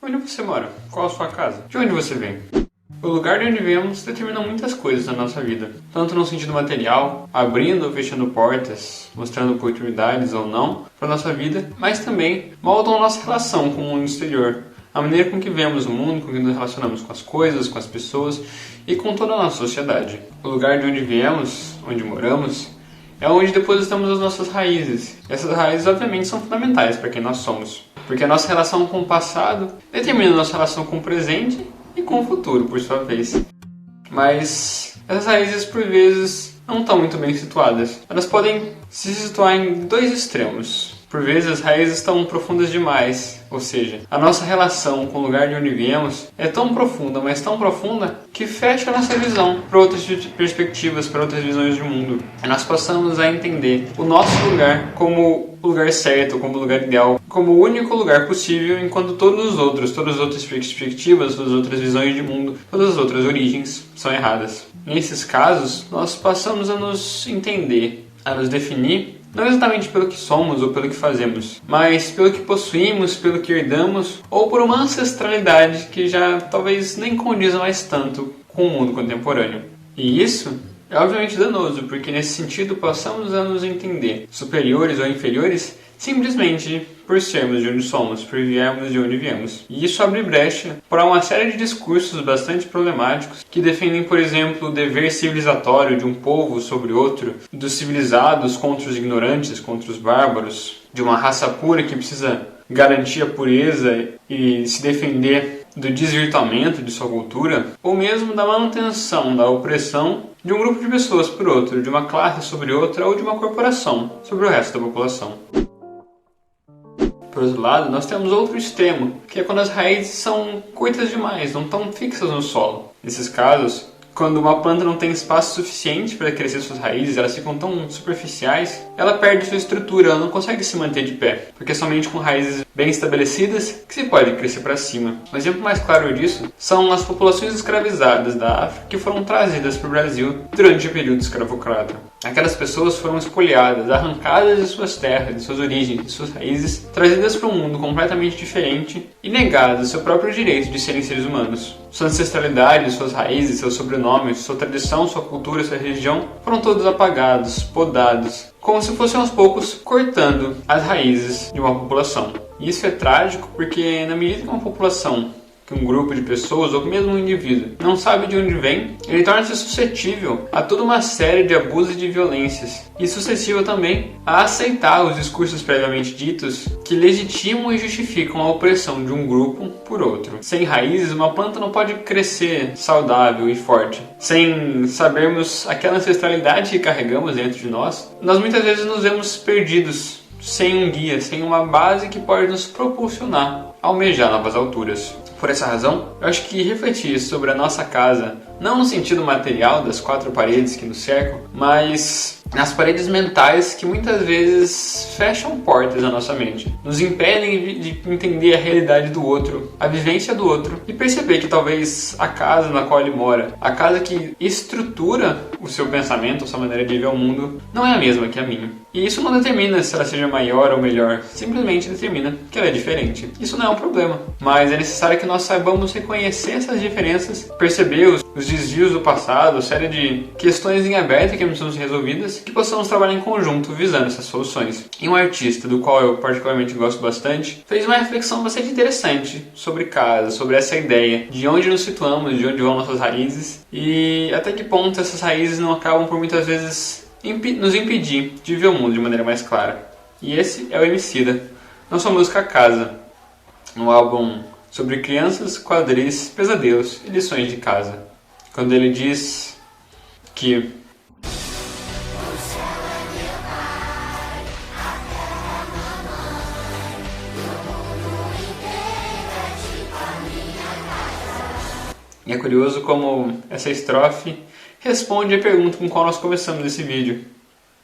Onde você mora? Qual a sua casa? De onde você vem? O lugar de onde viemos determina muitas coisas na nossa vida, tanto no sentido material, abrindo ou fechando portas, mostrando oportunidades ou não para a nossa vida, mas também moldam a nossa relação com o mundo exterior, a maneira com que vemos o mundo, com que nos relacionamos com as coisas, com as pessoas e com toda a nossa sociedade. O lugar de onde viemos, onde moramos, é onde depositamos as nossas raízes. Essas raízes, obviamente, são fundamentais para quem nós somos, porque a nossa relação com o passado determina a nossa relação com o presente e com o futuro, por sua vez. Mas essas raízes, por vezes, não estão muito bem situadas. Elas podem se situar em dois extremos. Por vezes, as raízes estão profundas demais, ou seja, a nossa relação com o lugar de onde viemos é tão profunda, mas tão profunda, que fecha a nossa visão para outras perspectivas, para outras visões de mundo. E nós passamos a entender o nosso lugar como o lugar certo, como o lugar ideal, como o único lugar possível, enquanto todas as outras perspectivas, todas as outras visões de mundo, todas as outras origens são erradas. Nesses casos, nós passamos a nos entender, a nos definir, não exatamente pelo que somos ou pelo que fazemos, mas pelo que possuímos, pelo que herdamos, ou por uma ancestralidade que já talvez nem condiza mais tanto com o mundo contemporâneo. E isso é obviamente danoso, porque nesse sentido passamos a nos entender superiores ou inferiores simplesmente por sermos de onde somos, por viermos de onde viemos. E isso abre brecha para uma série de discursos bastante problemáticos que defendem, por exemplo, o dever civilizatório de um povo sobre outro, dos civilizados contra os ignorantes, contra os bárbaros, de uma raça pura que precisa garantir a pureza e se defender do desvirtuamento de sua cultura, ou mesmo da manutenção da opressão de um grupo de pessoas por outro, de uma classe sobre outra ou de uma corporação sobre o resto da população. Por outro lado, nós temos outro extremo, que é quando as raízes são curtas demais, não estão fixas no solo. Nesses casos, quando uma planta não tem espaço suficiente para crescer suas raízes, elas ficam tão superficiais, ela perde sua estrutura, ela não consegue se manter de pé, porque é somente com raízes bem estabelecidas que se pode crescer para cima. Um exemplo mais claro disso são as populações escravizadas da África que foram trazidas para o Brasil durante o período escravocrata. Aquelas pessoas foram espoliadas, arrancadas de suas terras, de suas origens, de suas raízes, trazidas para um mundo completamente diferente e negadas seu próprio direito de serem seres humanos. Sua ancestralidade, suas raízes, seus sobrenomes, sua tradição, sua cultura, sua religião foram todos apagados, podados, como se fossem aos poucos cortando as raízes de uma população. E isso é trágico porque na medida que uma população, que um grupo de pessoas ou mesmo um indivíduo não sabe de onde vem, ele torna-se suscetível a toda uma série de abusos e de violências, e suscetível também a aceitar os discursos previamente ditos que legitimam e justificam a opressão de um grupo por outro. Sem raízes, uma planta não pode crescer saudável e forte. Sem sabermos aquela ancestralidade que carregamos dentro de nós muitas vezes nos vemos perdidos, sem um guia, sem uma base que pode nos propulsionar a almejar novas alturas. Por essa razão, eu acho que refletir sobre a nossa casa, não no sentido material das quatro paredes que nos cercam, mas nas paredes mentais que muitas vezes fecham portas na nossa mente, nos impedem de entender a realidade do outro, a vivência do outro e perceber que talvez a casa na qual ele mora, a casa que estrutura o seu pensamento, a sua maneira de ver o mundo, não é a mesma que a minha. E isso não determina se ela seja maior ou melhor, simplesmente determina que ela é diferente. Isso não é um problema, mas é necessário que nós saibamos reconhecer essas diferenças, perceber os desvios do passado, a série de questões em aberto que precisam ser resolvidas, que possamos trabalhar em conjunto visando essas soluções. E um artista, do qual eu particularmente gosto bastante, fez uma reflexão bastante interessante sobre casa, sobre essa ideia de onde nos situamos, de onde vão nossas raízes e até que ponto essas raízes não acabam por muitas vezes nos impedir de ver o mundo de maneira mais clara. E esse é o Emicida, na sua música Casa, no álbum sobre crianças, quadris, pesadelos e lições de casa, quando ele diz que e é curioso como essa estrofe responde a pergunta com qual nós começamos esse vídeo.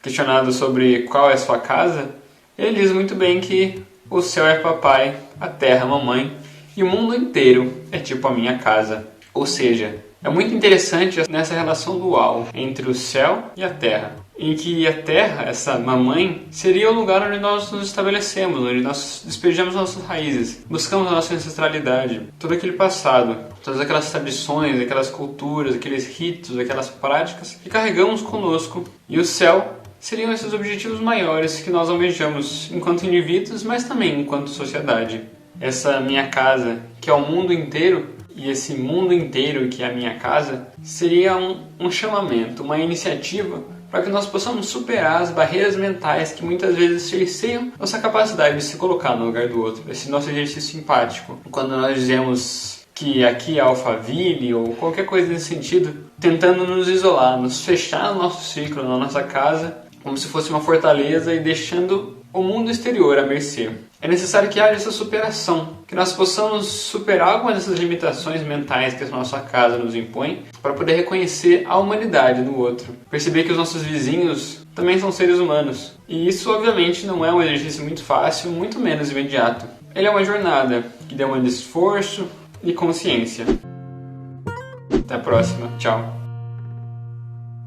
Questionado sobre qual é a sua casa, ele diz muito bem que o céu é papai, a terra mamãe e o mundo inteiro é tipo a minha casa. Ou seja, É muito interessante nessa relação dual entre o céu e a terra, em que a terra, essa mamãe, seria o lugar onde nós nos estabelecemos, onde nós despejamos nossas raízes, buscamos a nossa ancestralidade, todo aquele passado, todas aquelas tradições, aquelas culturas, aqueles ritos, aquelas práticas que carregamos conosco. E o céu seriam esses objetivos maiores que nós almejamos enquanto indivíduos, mas também enquanto sociedade. Essa minha casa, que é o mundo inteiro, e esse mundo inteiro que é a minha casa, seria um chamamento, uma iniciativa para que nós possamos superar as barreiras mentais que muitas vezes cerceiam nossa capacidade de se colocar no lugar do outro, esse nosso exercício empático. Quando nós dizemos que aqui é Alphaville ou qualquer coisa nesse sentido, tentando nos isolar, nos fechar no nosso ciclo, na nossa casa, como se fosse uma fortaleza e deixando o mundo exterior à mercê. É necessário que haja essa superação, que nós possamos superar algumas dessas limitações mentais que a nossa casa nos impõe, para poder reconhecer a humanidade no outro, perceber que os nossos vizinhos também são seres humanos. E isso, obviamente, não é um exercício muito fácil, muito menos imediato. Ele é uma jornada que demanda esforço e consciência. Até a próxima. Tchau.